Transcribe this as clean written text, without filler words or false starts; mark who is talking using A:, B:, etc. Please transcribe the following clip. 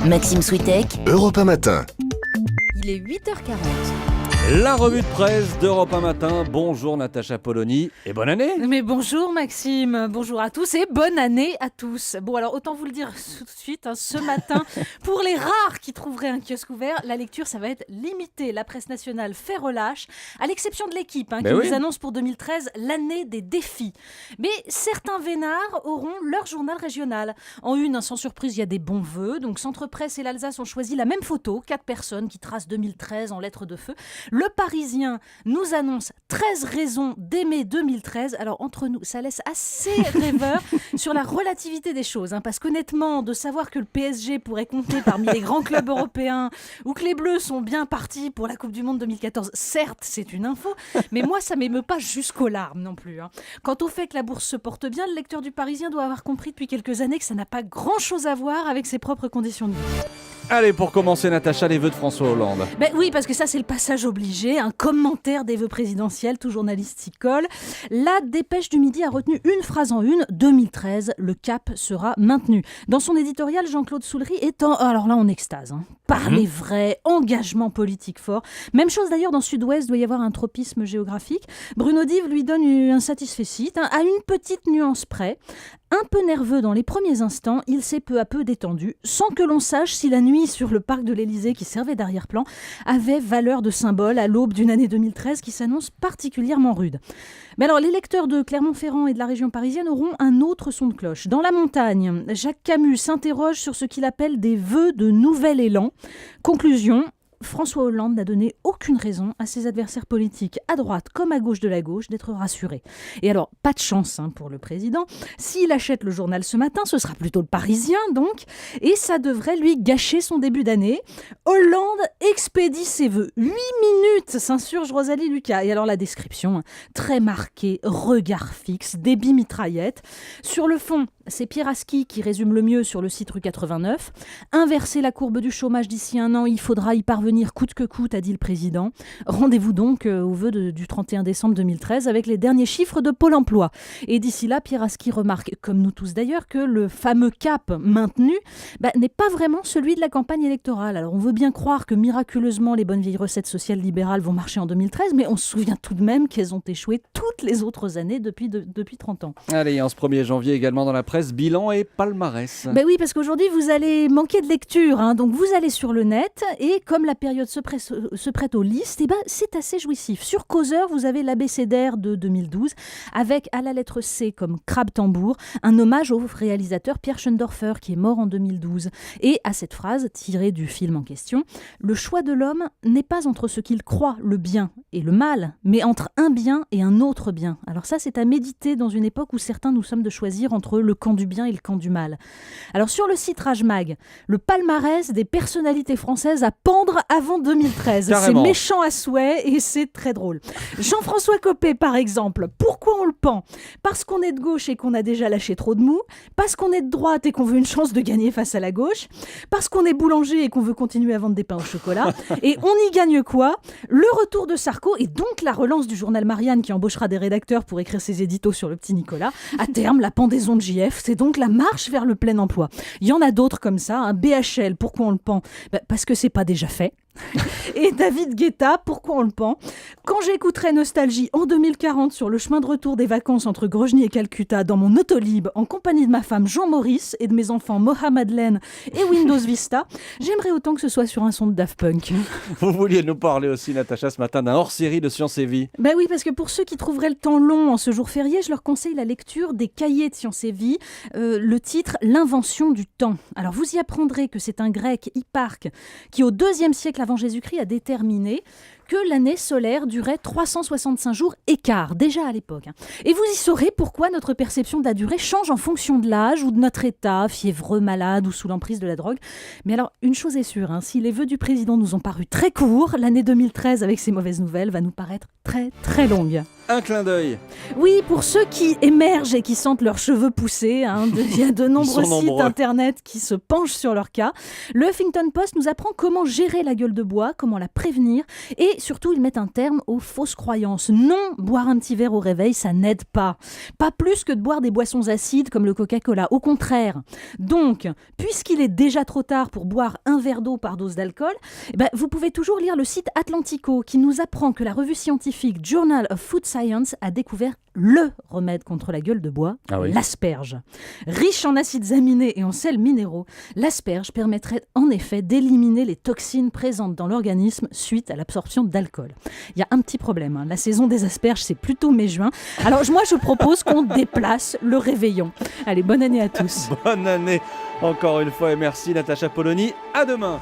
A: Maxime Switek,
B: Europe 1 Matin.
C: Il est 8h40.
D: La revue de presse d'Europe 1 Matin. Bonjour Natacha Polony et bonne année.
C: Mais bonjour Maxime, bonjour à tous et bonne année à tous. Bon alors autant vous le dire tout de suite, ce matin, pour les rares qui trouveraient un kiosque ouvert, la lecture ça va être limité. La presse nationale fait relâche, à l'exception de l'équipe qui nous annonce pour 2013 l'année des défis. Mais certains vénards auront leur journal régional. En une, sans surprise, il y a des bons vœux. Donc Centre Presse et l'Alsace ont choisi la même photo, 4 personnes qui tracent 2013 en lettres de feu. Le Parisien nous annonce 13 raisons d'aimer 2013. Alors, entre nous, ça laisse assez rêveur sur la relativité des choses. Parce qu'honnêtement, de savoir que le PSG pourrait compter parmi les grands clubs européens ou que les Bleus sont bien partis pour la Coupe du Monde 2014, certes, c'est une info, mais moi, ça ne m'émeut pas jusqu'aux larmes non plus. Quant au fait que la bourse se porte bien, le lecteur du Parisien doit avoir compris depuis quelques années que ça n'a pas grand-chose à voir avec ses propres conditions de vie.
D: Allez, pour commencer Natacha, les vœux de François Hollande.
C: Oui, parce que ça c'est le passage obligé, un commentaire des vœux présidentiels, tout journaliste s'y colle. La Dépêche du Midi a retenu une phrase en une, 2013, le cap sera maintenu. Dans son éditorial, Jean-Claude Soulery est alors là en extase. Parler vrai, engagement politique fort. Même chose d'ailleurs dans Sud-Ouest, doit y avoir un tropisme géographique. Bruno Dive lui donne un satisfecit, à une petite nuance près. Un peu nerveux dans les premiers instants, il s'est peu à peu détendu, sans que l'on sache si la nuit sur le parc de l'Élysée qui servait d'arrière-plan avait valeur de symbole à l'aube d'une année 2013 qui s'annonce particulièrement rude. Mais alors, les lecteurs de Clermont-Ferrand et de la région parisienne auront un autre son de cloche. Dans la montagne, Jacques Camus s'interroge sur ce qu'il appelle des vœux de nouvel élan. Conclusion, François Hollande n'a donné aucune raison à ses adversaires politiques, à droite comme à gauche de la gauche, d'être rassurés. Et alors, pas de chance pour le président. S'il achète le journal ce matin, ce sera plutôt le Parisien, donc, et ça devrait lui gâcher son début d'année. Hollande expédie ses vœux. 8 minutes, s'insurge Rosalie Lucas. Et alors la description, très marquée, regard fixe, débit mitraillette. Sur le fond, c'est Pierre Aski qui résume le mieux sur le site Rue 89. Inverser la courbe du chômage d'ici un an, il faudra y parvenir coûte que coûte, a dit le président. Rendez-vous donc au vœu du 31 décembre 2013 avec les derniers chiffres de Pôle emploi. Et d'ici là, Pierre Aski remarque, comme nous tous d'ailleurs, que le fameux cap maintenu n'est pas vraiment celui de la campagne électorale. Alors on veut bien croire que miraculeusement les bonnes vieilles recettes sociales libérales vont marcher en 2013, mais on se souvient tout de même qu'elles ont échoué toutes les autres années depuis 30 ans.
D: Allez, en ce 1er janvier également dans la presse, bilan et palmarès.
C: Oui, parce qu'aujourd'hui vous allez manquer de lecture, donc vous allez sur le net et comme la période se prête aux listes, c'est assez jouissif. Sur Causeur, vous avez l'abécédaire de 2012 avec à la lettre C comme crabe-tambour, un hommage au réalisateur Pierre Schoendorfer qui est mort en 2012. Et à cette phrase tirée du film en question, le choix de l'homme n'est pas entre ce qu'il croit le bien et le mal, mais entre un bien et un autre bien. Alors ça, c'est à méditer dans une époque où certains nous sommes de choisir entre le camp du bien et le camp du mal. Alors sur le site Rajmag, le palmarès des personnalités françaises à pendre avant 2013.
D: Carrément.
C: C'est méchant à souhait et c'est très drôle. Jean-François Copé, par exemple. Pourquoi on le pend ? Parce qu'on est de gauche et qu'on a déjà lâché trop de mou. Parce qu'on est de droite et qu'on veut une chance de gagner face à la gauche. Parce qu'on est boulanger et qu'on veut continuer à vendre des pains au chocolat. Et on y gagne quoi ? Le retour de Sarko et donc la relance du journal Marianne qui embauchera des rédacteurs pour écrire ses éditos sur le petit Nicolas. À terme, la pendaison de JF, c'est donc la marche vers le plein emploi. Il y en a d'autres comme ça. BHL, pourquoi on le pend ? Parce que c'est pas déjà fait. Et David Guetta, pourquoi on le pend ? Quand j'écouterai Nostalgie en 2040 sur le chemin de retour des vacances entre Grosny et Calcutta dans mon Autolib en compagnie de ma femme Jean Maurice et de mes enfants Mohamed Len et Windows Vista, j'aimerais autant que ce soit sur un son de Daft Punk.
D: Vous vouliez nous parler aussi Natacha ce matin d'un hors-série de Science et Vie.
C: Oui, parce que pour ceux qui trouveraient le temps long en ce jour férié, je leur conseille la lecture des cahiers de Science et Vie, le titre L'invention du temps. Alors vous y apprendrez que c'est un grec, Hipparque, qui au IIe siècle avant Jésus-Christ a déterminé que l'année solaire durait 365 jours et quart, déjà à l'époque. Et vous y saurez pourquoi notre perception de la durée change en fonction de l'âge ou de notre état, fiévreux, malade ou sous l'emprise de la drogue. Mais alors, une chose est sûre, si les vœux du président nous ont paru très courts, l'année 2013 avec ses mauvaises nouvelles va nous paraître très très longue.
D: Un clin d'œil.
C: Oui, pour ceux qui émergent et qui sentent leurs cheveux pousser, il y a de nombreux sites internet qui se penchent sur leur cas. Le Huffington Post nous apprend comment gérer la gueule de bois, comment la prévenir et Et surtout, ils mettent un terme aux fausses croyances. Non, boire un petit verre au réveil, ça n'aide pas. Pas plus que de boire des boissons acides comme le Coca-Cola. Au contraire. Donc, puisqu'il est déjà trop tard pour boire un verre d'eau par dose d'alcool, vous pouvez toujours lire le site Atlantico qui nous apprend que la revue scientifique Journal of Food Science a découvert le remède contre la gueule de bois, l'asperge. Riche en acides aminés et en sels minéraux, l'asperge permettrait en effet d'éliminer les toxines présentes dans l'organisme suite à l'absorption d'alcool. Il y a un petit problème, la saison des asperges, c'est plutôt mai-juin. Alors moi, je propose qu'on déplace le réveillon. Allez, bonne année à tous.
D: Bonne année encore une fois et merci Natacha Polony. À demain.